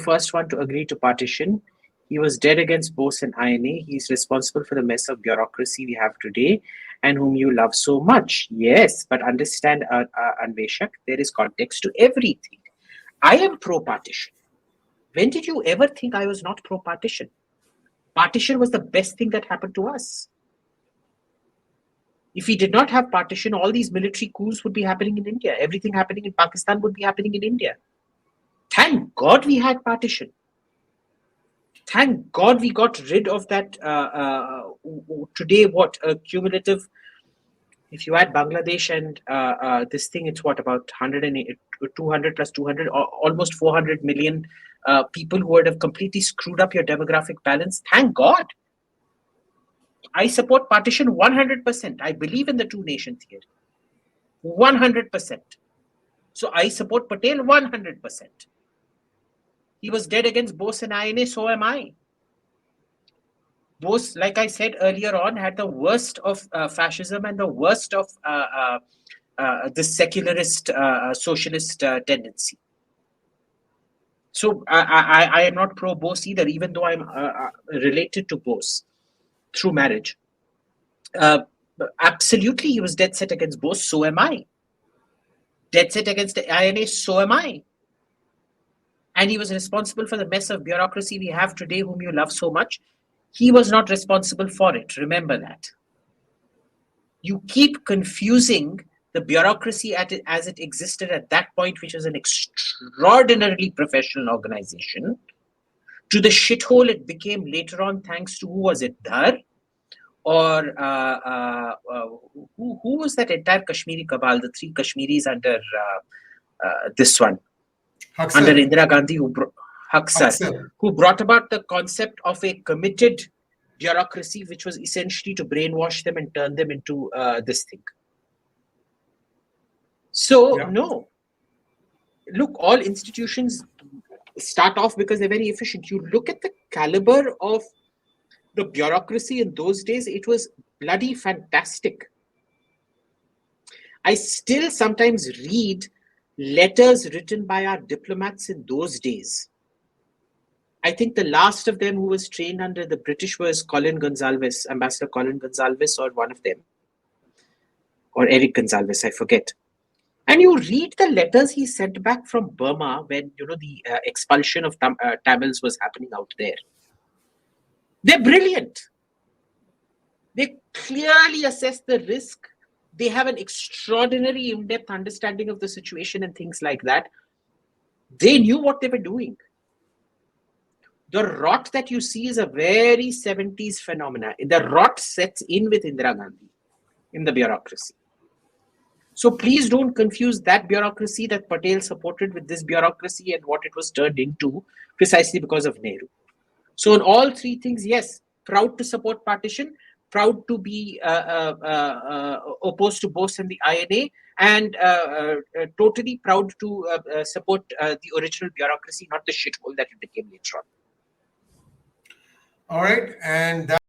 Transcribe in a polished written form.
first one to agree to partition. He was dead against Bose and INA. He's responsible for the mess of bureaucracy we have today and whom you love so much. Yes, but understand, Anveshak, there is context to everything. I am pro-partition. When did you ever think I was not pro-partition? Partition was the best thing that happened to us. If we did not have partition, all these military coups would be happening in India. Everything happening in Pakistan would be happening in India. Thank God we had partition. Thank God we got rid of that. Today, what a cumulative. If you add Bangladesh and this thing, it's what, about 200 plus 200, almost 400 million people who would have completely screwed up your demographic balance. Thank God. I support partition 100%. I believe in the two nation theory. 100%. So I support Patel 100%. He was dead against Bose and INA, so am I. Bose, like I said earlier on, had the worst of fascism and the worst of the secularist socialist tendency. So I am not pro-Bose either, even though I'm related to Bose through marriage. Absolutely, he was dead set against Bose, so am I. Dead set against the INA, so am I. And he was responsible for the mess of bureaucracy we have today, whom you love so much. He was not responsible for it. Remember that. You keep confusing the bureaucracy as it existed at that point, which was an extraordinarily professional organization, to the shithole it became later on, thanks to, who was it, Dhar? Or who was that entire Kashmiri cabal, the three Kashmiris under this one? Haksar. Under Indira Gandhi, who brought about the concept of a committed bureaucracy, which was essentially to brainwash them and turn them into this thing. So, no. Look, all institutions start off because they're very efficient. You look at the caliber of the bureaucracy in those days, it was bloody fantastic. I still sometimes read letters written by our diplomats in those days. I think the last of them who was trained under the British was Colin Gonsalves, Ambassador Colin Gonsalves, or one of them, or Eric Gonsalves, I forget. And you read the letters he sent back from Burma when, you know, the expulsion of Tamils was happening out there. They're brilliant. They clearly assess the risk. They have an extraordinary in-depth understanding of the situation and things like that. They knew what they were doing. The rot that you see is a very 70s phenomena. The rot sets in with Indira Gandhi in the bureaucracy. So please don't confuse that bureaucracy that Patel supported with this bureaucracy and what it was turned into precisely because of Nehru. So in all three things, yes, proud to support partition, proud to be opposed to Bose and the INA, and totally proud to support the original bureaucracy, not the shithole that it became later on. All right, and that